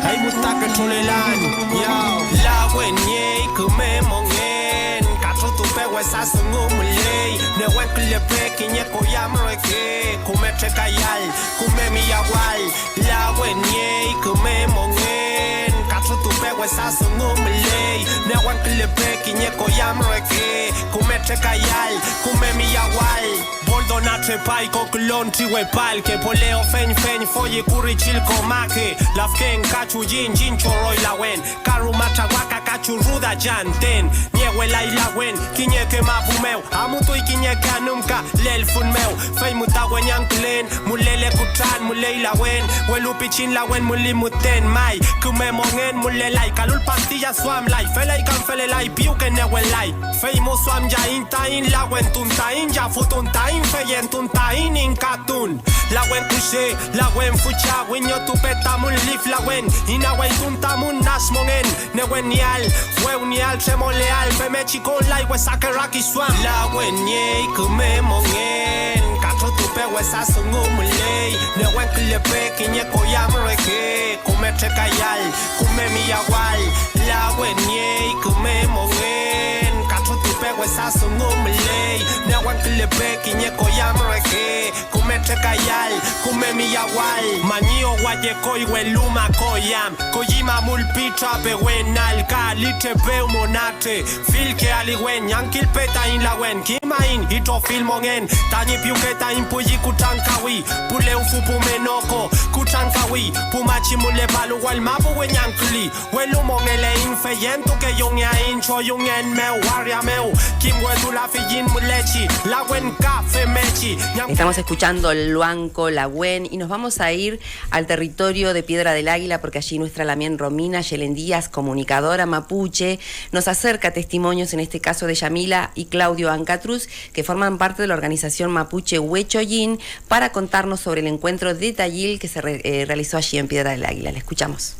Hay Mutaka Tulelan Yao Lawen Ye Kume Mongen Katru Tupe Wesa Sungumulei Newen Kulepe Kinye Koyamreke Kume Trekayal Kume Miyawal Lawen Ye Kume Mongen Katru Tupe Wesa Sungumulei Newen Kulepe Kinye Koyamreke Kume Trekayal Kume Miyawal Boldo na trepai kokulon tiwe pal ke poleo fen foye kuri chilko make lafken kachu jin choroi lawen karumata waka kachu ruda janten niewe lawen kinyeke mapumeu amuto ikinyeke anumka lel funmeu fei mutawen yanklen mulele kutran mulei lawen welupi chin lawen mulimuten mai kume mongen mulelai kalul pastilla swam lai felai kan felelai piuke newe lai fei mo swam ja intain lawen tuntain ja futuntain feyen tuntain in katun lawen kushe lawen fucha winyo tupetamun lif lawen inawen tuntamun nasmongen newen nial weunial tremoleal femechiko lai wesakeraki swam lawen ye kume mongen katro tupe wesasungumulei newen klepe kinye koyamreke kume trekayal kume miyawal lawen ye kume mongen katro tupe wesasungumulei newen klepe kinye koyamreke kume trekayal kume miyawal manio waye koi weluma koyam koyima mulpitra pewenal kalite peu monate filke aliwen yankil peta in lawen kimain ito filmongen tani piuketa impuyi kutankawi pule ufupu menoko kutankawi pumachi mule balu wal mapu wenyankli welumongele infeyento ke yongya incho yungen meu waria meu kimwetu la fiyin mulechi lawen kafe mechi. Estamos escuchando el Luanco, la Wen, y nos vamos a ir al territorio de Piedra del Águila, porque allí nuestra Lamien Romina Yelen Díaz, comunicadora mapuche, nos acerca testimonios, en este caso de Yamila y Claudio Ancatruz, que forman parte de la organización mapuche Huechoyin, para contarnos sobre el encuentro de Tayil que se realizó allí en Piedra del Águila. Le escuchamos.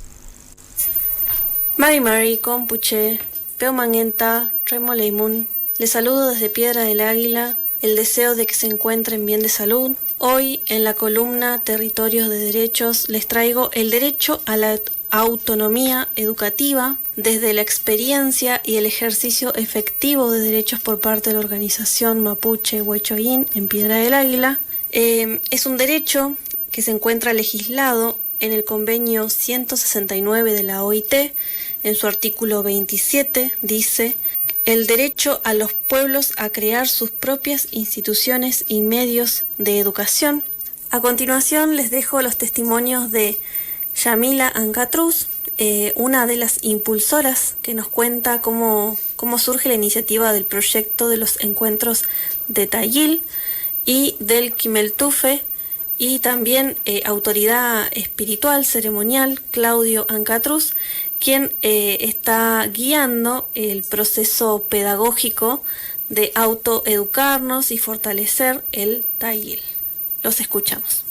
Mari Compuche, Peo Manguenta, Remo Leimun, les saludo desde Piedra del Águila, el deseo de que se encuentren bien de salud. Hoy en la columna Territorios de Derechos les traigo el derecho a la autonomía educativa desde la experiencia y el ejercicio efectivo de derechos por parte de la organización mapuche Huechoyin en Piedra del Águila. Es un derecho que se encuentra legislado en el convenio 169 de la OIT. En su artículo 27 dice: el derecho a los pueblos a crear sus propias instituciones y medios de educación. A continuación les dejo los testimonios de Yamila Ancatruz, una de las impulsoras que nos cuenta cómo surge la iniciativa del proyecto de los encuentros de Tayil, y del Quimeltufe, y también autoridad espiritual ceremonial Claudio Ancatruz, quien está guiando el proceso pedagógico de autoeducarnos y fortalecer el Tayil. Los escuchamos.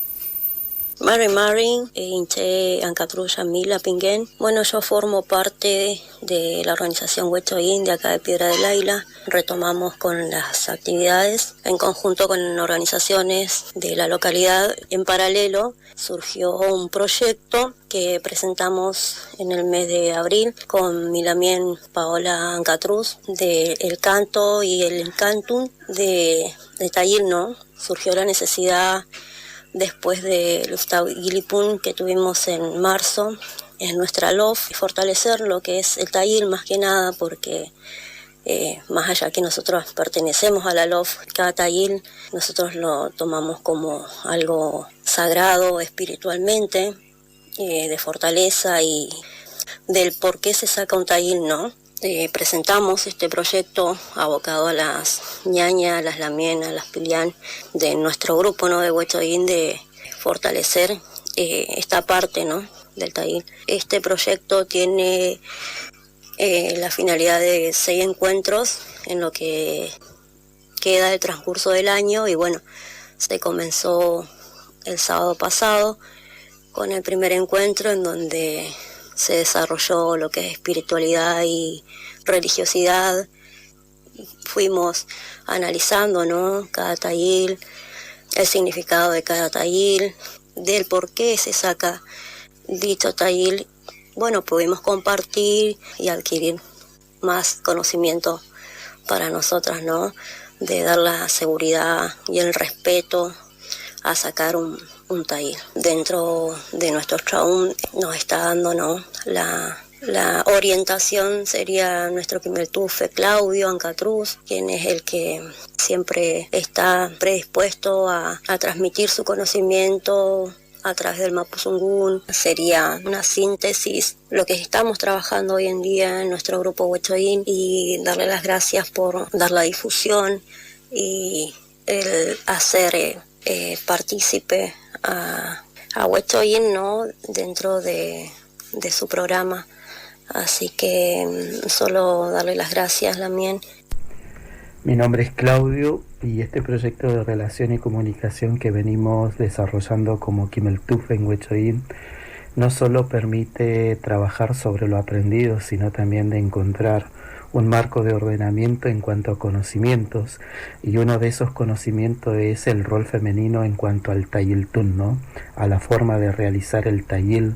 Mari, Inche Ancatrulla Mila Pinguén. Bueno, yo formo parte de la organización Huechoín de acá de Piedra del Águila. Retomamos con las actividades en conjunto con organizaciones de la localidad. En paralelo surgió un proyecto que presentamos en el mes de abril con Milamien Paola Ancatruz de El Canto y el Encantum de Tayil, ¿no? Surgió la necesidad después de Luftau Gilipun que tuvimos en marzo en nuestra LOF, fortalecer lo que es el Tayil más que nada porque más allá que nosotros pertenecemos a la LOF, cada Tayil nosotros lo tomamos como algo sagrado espiritualmente, de fortaleza y del por qué se saca un Tayil, ¿no? Presentamos este proyecto abocado a las ñañas, a las lamienas, a las pilián de nuestro grupo, ¿no? De Huechoín, de fortalecer esta parte, ¿no? Del Tayil. Este proyecto tiene la finalidad de 6 encuentros en lo que queda del transcurso del año y bueno, se comenzó el sábado pasado con el primer encuentro en donde se desarrolló lo que es espiritualidad y religiosidad. Fuimos analizando, ¿no? Cada Tayil, el significado de cada Tayil, del por qué se saca dicho Tayil. Bueno, pudimos compartir y adquirir más conocimiento para nosotras, ¿no? De dar la seguridad y el respeto a sacar un Tayil. Dentro de nuestro Traum nos está dando, ¿no? La orientación sería nuestro Quimeltufe Claudio Ancatruz, quien es el que siempre está predispuesto a transmitir su conocimiento a través del Mapuzungún. Sería una síntesis lo que estamos trabajando hoy en día en nuestro grupo Huechoín y darle las gracias por dar la difusión y el hacer partícipe a Huechoín, ¿no? Dentro de su programa. Así que solo darle las gracias, Lamien. Mi nombre es Claudio y este proyecto de relación y comunicación que venimos desarrollando como Quimeltufe en Huechoín no solo permite trabajar sobre lo aprendido, sino también de encontrar un marco de ordenamiento en cuanto a conocimientos, y uno de esos conocimientos es el rol femenino en cuanto al Tayiltún, ¿no? A la forma de realizar el Tayil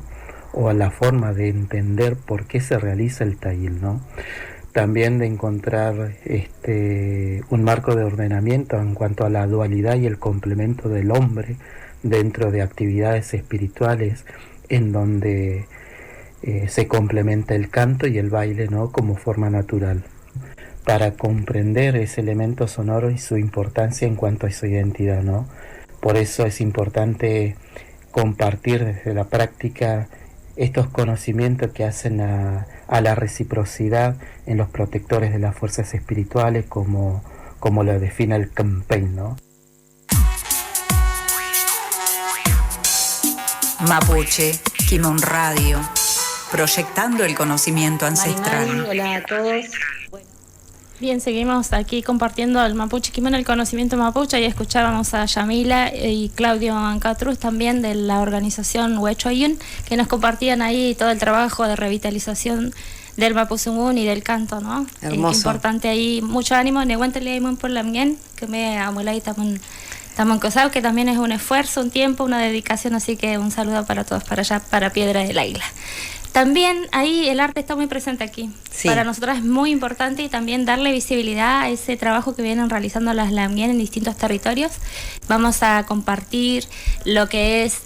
o a la forma de entender por qué se realiza el Tayil, ¿no? También de encontrar un marco de ordenamiento en cuanto a la dualidad y el complemento del hombre dentro de actividades espirituales en donde se complementa el canto y el baile, ¿no? Como forma natural, para comprender ese elemento sonoro y su importancia en cuanto a su identidad, ¿no? Por eso es importante compartir desde la práctica estos conocimientos que hacen a la reciprocidad en los protectores de las fuerzas espirituales, como lo define el campaign, ¿no? Mapuche, Kimon Radio, proyectando el conocimiento ancestral. Mari, hola a todos. Bien, seguimos aquí compartiendo el Mapuche Kimon, el conocimiento mapuche, y escuchábamos a Yamila y Claudio Ancatruz también de la organización Huechoín, que nos compartían ahí todo el trabajo de revitalización del Mapuzungún y del canto, ¿no? Hermoso. Importante ahí, mucho ánimo, neguántele por la mien, que me amulai también cosado, que también es un esfuerzo, un tiempo, una dedicación, así que un saludo para todos, para allá, para Piedra del Águila. También ahí el arte está muy presente aquí. Sí. Para nosotros es muy importante y también darle visibilidad a ese trabajo que vienen realizando las Lamien en distintos territorios. Vamos a compartir lo que es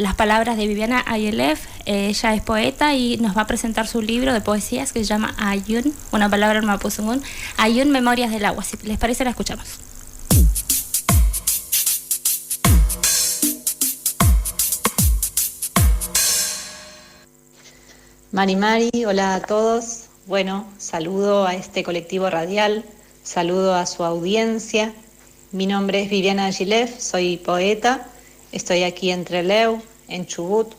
las palabras de Viviana Ayelef. Ella es poeta y nos va a presentar su libro de poesías que se llama Ayun, una palabra en Mapuzungún, Ayun, Memorias del Agua. Si les parece, la escuchamos. Mari, hola a todos. Bueno, saludo a este colectivo radial, saludo a su audiencia. Mi nombre es Viviana Ayelef, soy poeta. Estoy aquí en Trelew, en Chubut,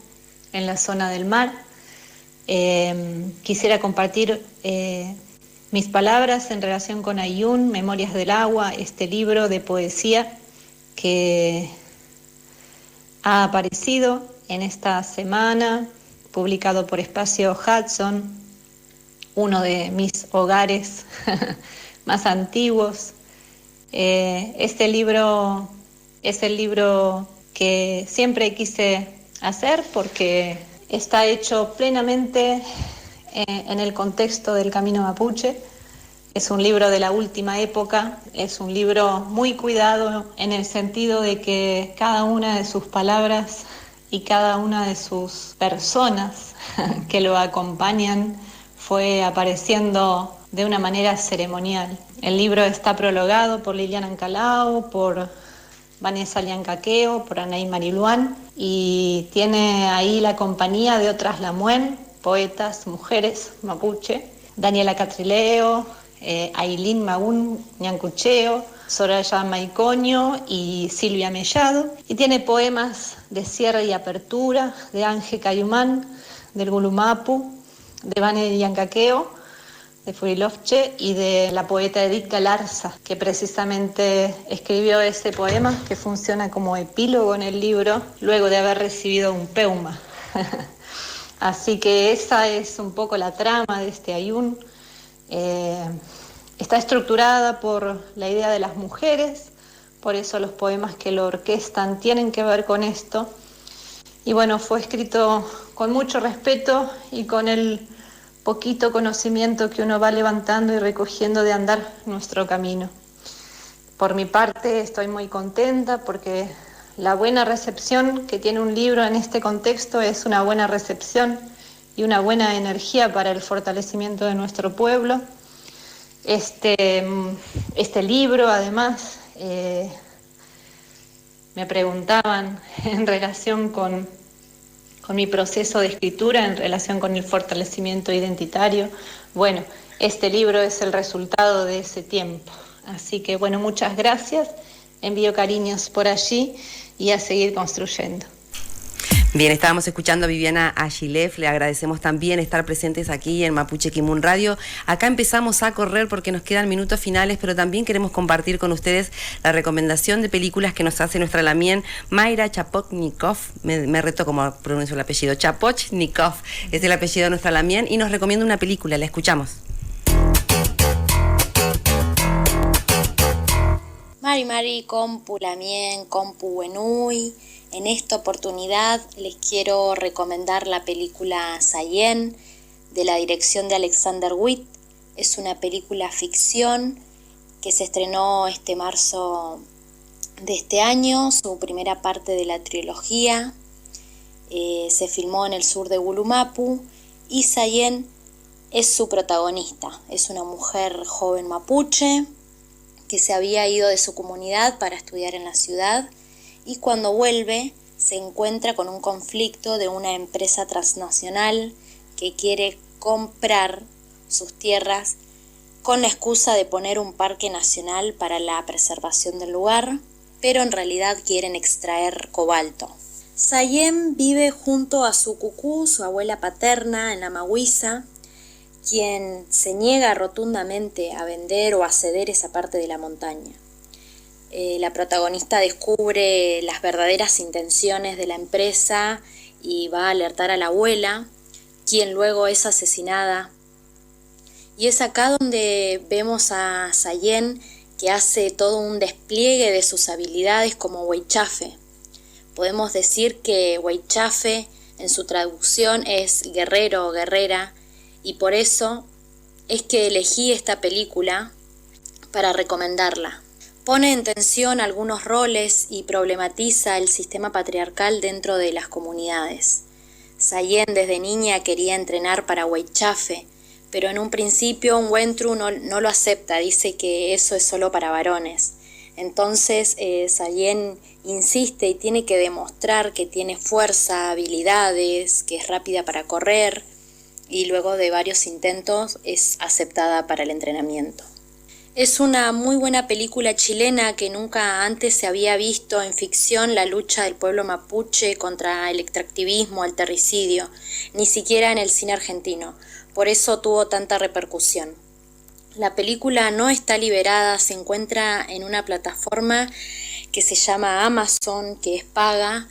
en la zona del mar. Quisiera compartir mis palabras en relación con Ayun, Memorias del Agua, este libro de poesía que ha aparecido en esta semana, publicado por Espacio Hudson, uno de mis hogares más antiguos. Este libro es el libro que siempre quise hacer porque está hecho plenamente en el contexto del Camino Mapuche. Es un libro de la última época, es un libro muy cuidado en el sentido de que cada una de sus palabras y cada una de sus personas que lo acompañan fue apareciendo de una manera ceremonial. El libro está prologado por Liliana Ancalao, por Vanessa Liancaqueo, por Anaí Mariluán, y tiene ahí la compañía de otras Lamuen, poetas, mujeres mapuche, Daniela Catrileo, Ailín Magún Ñancucheo, Soraya Maicoño y Silvia Mellado. Y tiene poemas de cierre y apertura de Ángel Cayumán, del Gulumapu, de Vane Liancaqueo, de Furilovche y de la poeta Edith Galarza, que precisamente escribió ese poema que funciona como epílogo en el libro luego de haber recibido un peuma. Así que esa es un poco la trama de este ayun. Está estructurada por la idea de las mujeres, por eso los poemas que lo orquestan tienen que ver con esto. Y bueno, fue escrito con mucho respeto y con el poquito conocimiento que uno va levantando y recogiendo de andar nuestro camino. Por mi parte estoy muy contenta porque la buena recepción que tiene un libro en este contexto es una buena recepción y una buena energía para el fortalecimiento de nuestro pueblo. Este libro, además, me preguntaban en relación con mi proceso de escritura, en relación con el fortalecimiento identitario. Bueno, este libro es el resultado de ese tiempo. Así que, bueno, muchas gracias. Envío cariños por allí y a seguir construyendo. Bien, estábamos escuchando a Viviana Agilef, le agradecemos también estar presentes aquí en Mapuche Kimun Radio. Acá empezamos a correr porque nos quedan minutos finales, pero también queremos compartir con ustedes la recomendación de películas que nos hace nuestra lamien Mayra Chapochnikov, me reto como pronuncio el apellido, Chapochnikov es el apellido de nuestra lamien, y nos recomienda una película, la escuchamos. Mari Compu Lamien, Compu Wenui. En esta oportunidad les quiero recomendar la película Sayen, de la dirección de Alexander Witt. Es una película ficción que se estrenó este marzo de este año, su primera parte de la trilogía. Se filmó en el sur de Gulumapu y Sayen es su protagonista. Es una mujer joven mapuche que se había ido de su comunidad para estudiar en la ciudad, y cuando vuelve se encuentra con un conflicto de una empresa transnacional que quiere comprar sus tierras con la excusa de poner un parque nacional para la preservación del lugar, pero en realidad quieren extraer cobalto. Sayen vive junto a su cucú, su abuela paterna, en la Mahuiza, quien se niega rotundamente a vender o a ceder esa parte de la montaña. La protagonista descubre las verdaderas intenciones de la empresa y va a alertar a la abuela, quien luego es asesinada. Y es acá donde vemos a Sayen, que hace todo un despliegue de sus habilidades como huaychafe. Podemos decir que huaychafe en su traducción es guerrero o guerrera, y por eso es que elegí esta película para recomendarla. Pone en tensión algunos roles y problematiza el sistema patriarcal dentro de las comunidades. Sayen desde niña quería entrenar para huaychafe, pero en un principio un Wentru no lo acepta, dice que eso es solo para varones. Entonces Sayen insiste y tiene que demostrar que tiene fuerza, habilidades, que es rápida para correr, y luego de varios intentos es aceptada para el entrenamiento. Es una muy buena película chilena que nunca antes se había visto en ficción, la lucha del pueblo mapuche contra el extractivismo, el terricidio, ni siquiera en el cine argentino. Por eso tuvo tanta repercusión. La película no está liberada, se encuentra en una plataforma que se llama Amazon, que es paga,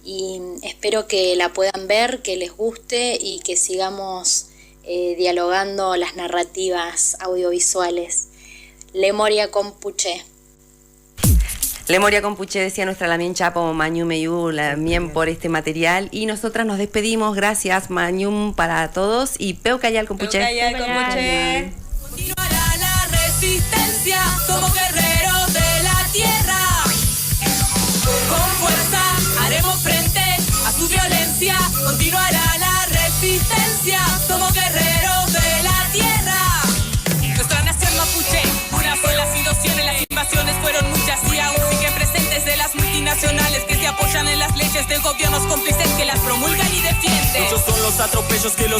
y espero que la puedan ver, que les guste y que sigamos dialogando las narrativas audiovisuales. Lemoria Compuche. Lemoria Compuche, decía nuestra Lamien Chapo, Mañum Meyu, Lamien por este material. Y nosotras nos despedimos. Gracias, Mañum, para todos. Y Peu Cayal Compuche. Continuará la resistencia, somos guerreros de la tierra. Con fuerza haremos frente a su violencia. Continuará la resistencia, somos guerreros de la tierra. Nuestra nación mapuche, una sola sin opciones. Las invasiones fueron muchas y aún siguen presentes de las multinacionales que se apoyan en las leyes de gobiernos cómplices que las promulgan y defienden. Muchos son los atropellos que los